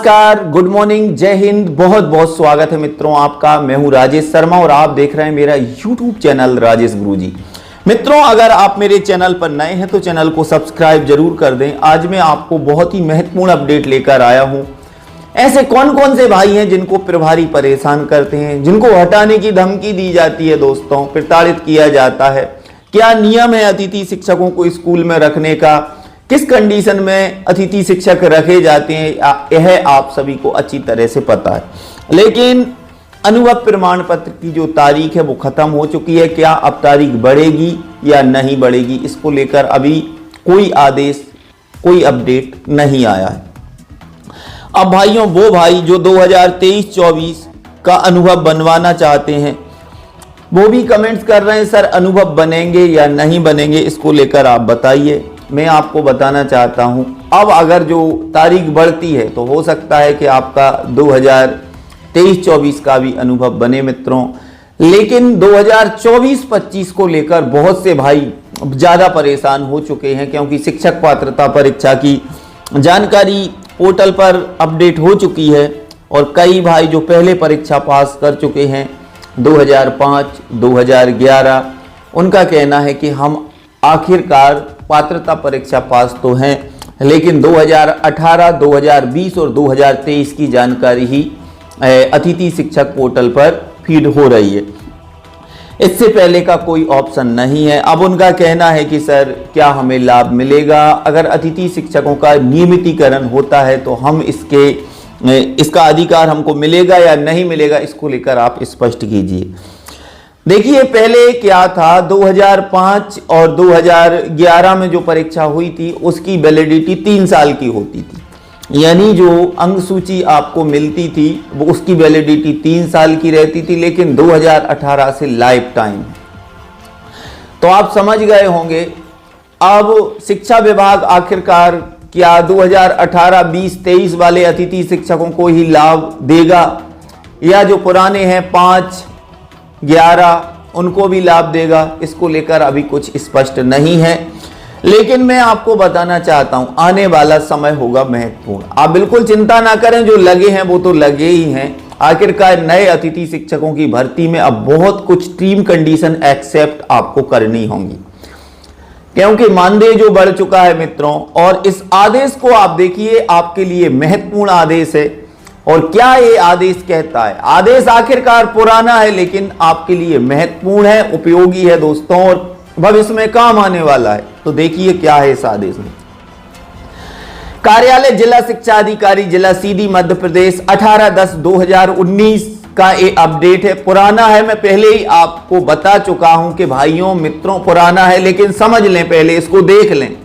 नमस्कार, good morning, जय हिंद। बहुत बहुत स्वागत है मित्रों आपका। मैं हूं राजेश शर्मा और आप देख रहे हैं मेरा यूट्यूब चैनल राजेश गुरुजी। मित्रों, अगर आप मेरे चैनल पर नए हैं तो चैनल को सब्सक्राइब जरूर कर दें। आज मैं आपको बहुत ही महत्वपूर्ण अपडेट लेकर आया हूं। ऐसे कौन कौन से भाई हैं जिनको प्रभारी परेशान करते हैं, जिनको हटाने की धमकी दी जाती है, दोस्तों प्रताड़ित किया जाता है। क्या नियम है अतिथि शिक्षकों को स्कूल में रखने का, किस कंडीशन में अतिथि शिक्षक रखे जाते हैं, यह आप सभी को अच्छी तरह से पता है। लेकिन अनुभव प्रमाण पत्र की जो तारीख है वो खत्म हो चुकी है। क्या अब तारीख बढ़ेगी या नहीं बढ़ेगी, इसको लेकर अभी कोई आदेश, कोई अपडेट नहीं आया है। अब भाइयों, वो भाई जो 2023-24 का अनुभव बनवाना चाहते हैं वो भी कमेंट्स कर रहे हैं, सर अनुभव बनेंगे या नहीं बनेंगे, इसको लेकर आप बताइए। मैं आपको बताना चाहता हूं, अब अगर जो तारीख बढ़ती है तो हो सकता है कि आपका 2023-24 का भी अनुभव बने मित्रों। लेकिन 2024-25 को लेकर बहुत से भाई ज़्यादा परेशान हो चुके हैं, क्योंकि शिक्षक पात्रता परीक्षा की जानकारी पोर्टल पर अपडेट हो चुकी है और कई भाई जो पहले परीक्षा पास कर चुके हैं 2005, 2011, उनका कहना है कि हम आखिरकार पात्रता परीक्षा पास तो हैं, लेकिन 2018, 2020 और 2023 की जानकारी ही अतिथि शिक्षक पोर्टल पर फीड हो रही है। इससे पहले का कोई ऑप्शन नहीं है। अब उनका कहना है कि सर क्या हमें लाभ मिलेगा, अगर अतिथि शिक्षकों का नियमितीकरण होता है तो हम इसका अधिकार हमको मिलेगा या नहीं मिलेगा, इसको लेकर आप स्पष्ट कीजिए। देखिए, पहले क्या था, 2005 और 2011 में जो परीक्षा हुई थी उसकी वैलिडिटी 3 साल की होती थी, यानी जो अंक सूची आपको मिलती थी वो उसकी वैलिडिटी 3 साल की रहती थी। लेकिन 2018 से लाइफ टाइम है। तो आप समझ गए होंगे अब शिक्षा विभाग आखिरकार क्या 2018, 20, 23 वाले अतिथि शिक्षकों को ही लाभ देगा या जो पुराने हैं 5, 11 उनको भी लाभ देगा, इसको लेकर अभी कुछ स्पष्ट नहीं है। लेकिन मैं आपको बताना चाहता हूं, आने वाला समय होगा महत्वपूर्ण। आप बिल्कुल चिंता ना करें, जो लगे हैं वो तो लगे ही हैं। आखिरकार नए अतिथि शिक्षकों की भर्ती में अब बहुत कुछ टीम कंडीशन एक्सेप्ट आपको करनी होंगी, क्योंकि मानदेय जो बढ़ चुका है मित्रों। और इस आदेश को आप देखिए, आपके लिए महत्वपूर्ण आदेश है। और क्या ये आदेश कहता है? आदेश आखिरकार पुराना है लेकिन आपके लिए महत्वपूर्ण है, उपयोगी है दोस्तों, और भविष्य में काम आने वाला है। तो देखिए क्या है इस आदेश में। कार्यालय जिला शिक्षा अधिकारी, जिला सीधी, मध्य प्रदेश, 18/10/2019 का ये अपडेट है। पुराना है, मैं पहले ही आपको बता चुका हूं कि भाइयों मित्रों पुराना है, लेकिन समझ लें, पहले इसको देख लें।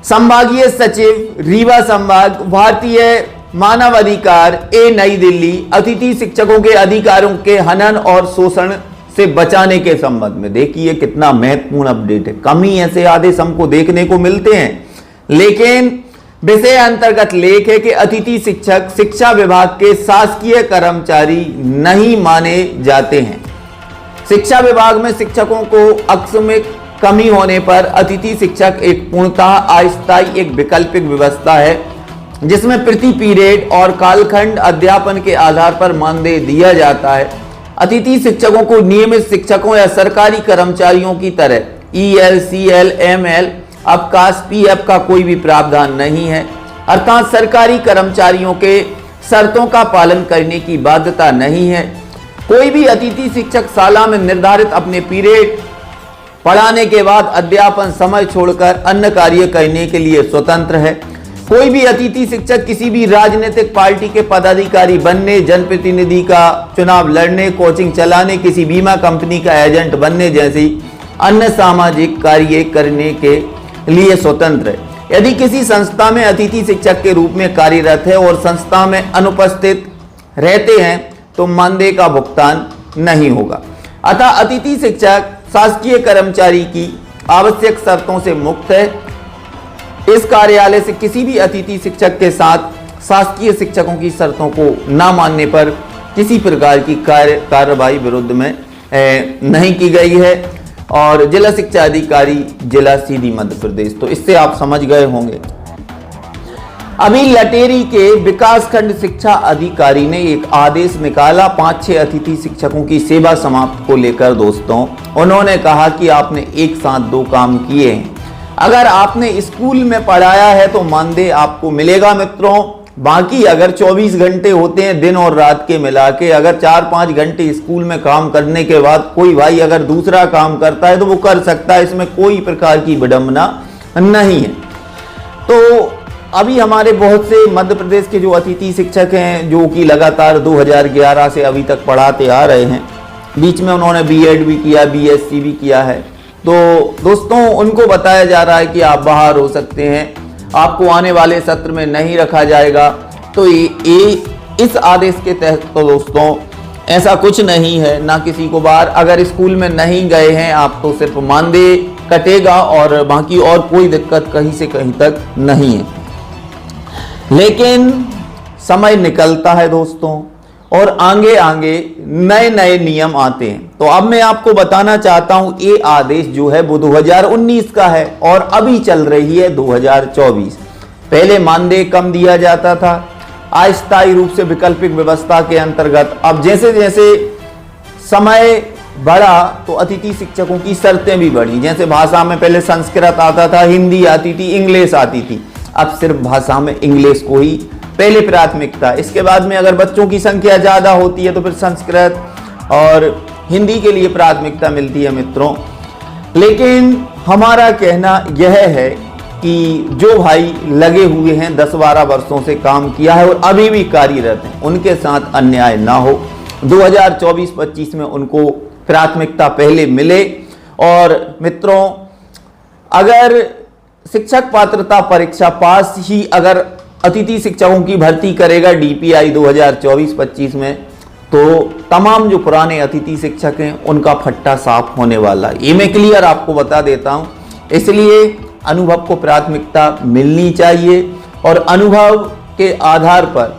संभागीय सचिव, रीवा संभाग, भारतीय मानव अधिकार, नई दिल्ली, अतिथि शिक्षकों के अधिकारों के हनन और शोषण से बचाने के संबंध में। देखिए कितना महत्वपूर्ण अपडेट है। कम ही ऐसे आदेश हमको देखने को मिलते हैं, लेकिन विषय अंतर्गत लेख है कि अतिथि शिक्षक शिक्षा विभाग के शासकीय कर्मचारी नहीं माने जाते हैं। शिक्षा विभाग में शिक्षकों को आकस्मिक कमी होने पर अतिथि शिक्षक एक पूर्णतः अस्थायी एक वैकल्पिक व्यवस्था है, जिसमें प्रति पीरियड और कालखंड अध्यापन के आधार पर मानदेय दिया जाता है। अतिथि शिक्षकों को नियमित शिक्षकों या सरकारी कर्मचारियों की तरह EL, CL, ML, अवकाश, PF का कोई भी प्रावधान नहीं है। अर्थात सरकारी कर्मचारियों के शर्तों का पालन करने की बाध्यता नहीं है। कोई भी अतिथि शिक्षक शाला में निर्धारित अपने पीरियड पढ़ाने के बाद अध्यापन समय छोड़कर अन्य कार्य करने के लिए स्वतंत्र है। कोई भी अतिथि शिक्षक किसी भी राजनीतिक पार्टी के पदाधिकारी बनने, जनप्रतिनिधि का चुनाव लड़ने, कोचिंग चलाने, किसी बीमा कंपनी का एजेंट बनने जैसी अन्य सामाजिक कार्य करने के लिए स्वतंत्र है। यदि किसी संस्था में अतिथि शिक्षक के रूप में कार्यरत है और संस्था में अनुपस्थित रहते हैं तो मानदेय का भुगतान नहीं होगा। अतः अतिथि शिक्षक शासकीय कर्मचारी की आवश्यक शर्तों से मुक्त है। इस कार्यालय से किसी भी अतिथि शिक्षक के साथ शासकीय शिक्षकों की शर्तों को न मानने पर किसी प्रकार की कार्रवाई विरुद्ध में नहीं की गई है। और जिला शिक्षा अधिकारी, जिला सीधी, मध्य प्रदेश। तो इससे आप समझ गए होंगे अभी लटेरी के विकासखंड शिक्षा अधिकारी ने एक आदेश निकाला 5-6 अतिथि शिक्षकों की सेवा समाप्त को लेकर। दोस्तों, उन्होंने कहा कि आपने एक साथ 2 काम किए हैं। अगर आपने स्कूल में पढ़ाया है तो मानदेय आपको मिलेगा मित्रों। बाकी अगर 24 घंटे होते हैं दिन और रात के मिला के, अगर 4-5 घंटे स्कूल में काम करने के बाद कोई भाई अगर दूसरा काम करता है तो वो कर सकता है, इसमें कोई प्रकार की विडंबना नहीं है। तो अभी हमारे बहुत से मध्य प्रदेश के जो अतिथि शिक्षक हैं, जो कि लगातार 2011 से अभी तक पढ़ाते आ रहे हैं, बीच में उन्होंने बीएड भी किया, बीएससी भी किया है, तो दोस्तों उनको बताया जा रहा है कि आप बाहर हो सकते हैं, आपको आने वाले सत्र में नहीं रखा जाएगा। तो ये इस आदेश के तहत तो दोस्तों ऐसा कुछ नहीं है, ना किसी को बाहर, अगर स्कूल में नहीं गए हैं आप तो सिर्फ मानदेय कटेगा और बाकी और कोई दिक्कत कहीं से कहीं तक नहीं है। लेकिन समय निकलता है दोस्तों और आगे आगे नए नए नियम आते हैं। तो अब मैं आपको बताना चाहता हूं, ये आदेश जो है वो 2019 का है और अभी चल रही है 2024। पहले मानदेय कम दिया जाता था, अस्थायी रूप से वैकल्पिक व्यवस्था के अंतर्गत अब जैसे जैसे समय बढ़ा तो अतिथि शिक्षकों की शर्तें भी बढ़ी। जैसे भाषा में पहले संस्कृत आता था, हिंदी आती थी, इंग्लिश आती थी, अब सिर्फ भाषा में इंग्लिश को ही पहले प्राथमिकता। इसके बाद में अगर बच्चों की संख्या ज़्यादा होती है तो फिर संस्कृत और हिंदी के लिए प्राथमिकता मिलती है मित्रों। लेकिन हमारा कहना यह है कि जो भाई लगे हुए हैं 10-12 वर्षों से काम किया है और अभी भी कार्यरत हैं, उनके साथ अन्याय ना हो। 2024-25 में उनको प्राथमिकता पहले मिले। और मित्रों, अगर शिक्षक पात्रता परीक्षा पास ही अगर अतिथि शिक्षकों की भर्ती करेगा डीपीआई 2024-25 में, तो तमाम जो पुराने अतिथि शिक्षक हैं उनका फट्टा साफ होने वाला है। ये मैं क्लियर आपको बता देता हूं। इसलिए अनुभव को प्राथमिकता मिलनी चाहिए और अनुभव के आधार पर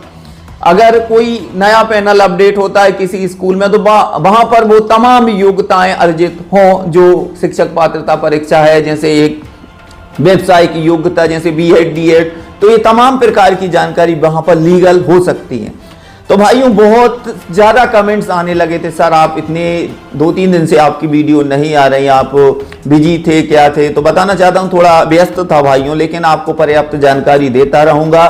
अगर कोई नया पैनल अपडेट होता है किसी स्कूल में तो वहां पर वो तमाम योग्यताएं अर्जित हों जो शिक्षक पात्रता परीक्षा है, जैसे एक व्यवसायिक योग्यता जैसे बीएड डीएड, तो ये तमाम प्रकार की जानकारी वहां पर लीगल हो सकती है। तो भाइयों, बहुत ज्यादा कमेंट्स आने लगे थे, सर आप इतने 2-3 दिन से आपकी वीडियो नहीं आ रही, आप बिजी थे क्या थे? तो बताना चाहता हूं थोड़ा व्यस्त था भाइयों, लेकिन आपको पर्याप्त जानकारी देता रहूंगा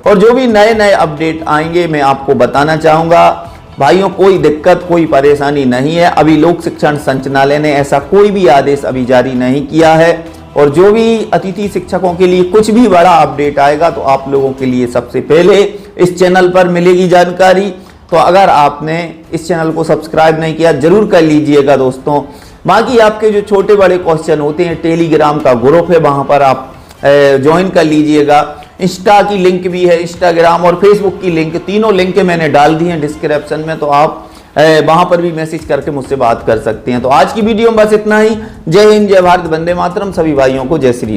और जो भी नए नए अपडेट आएंगे मैं आपको बताना चाहूंगा। भाइयों, कोई दिक्कत कोई परेशानी नहीं है। अभी लोक शिक्षण संचालय ने ऐसा कोई भी आदेश अभी जारी नहीं किया है और जो भी अतिथि शिक्षकों के लिए कुछ भी बड़ा अपडेट आएगा तो आप लोगों के लिए सबसे पहले इस चैनल पर मिलेगी जानकारी। तो अगर आपने इस चैनल को सब्सक्राइब नहीं किया जरूर कर लीजिएगा दोस्तों। बाकी आपके जो छोटे बड़े क्वेश्चन होते हैं, टेलीग्राम का ग्रुप है, वहां पर आप ज्वाइन कर लीजिएगा। इंस्टा की लिंक भी है, इंस्टाग्राम और फेसबुक की लिंक, तीनों लिंक मैंने डाल दी हैं डिस्क्रिप्शन में, तो आप वहां पर भी मैसेज करके मुझसे बात कर सकते हैं। तो आज की वीडियो में बस इतना ही। जय हिंद, जय भारत, वंदे मातरम। सभी भाइयों को जय श्री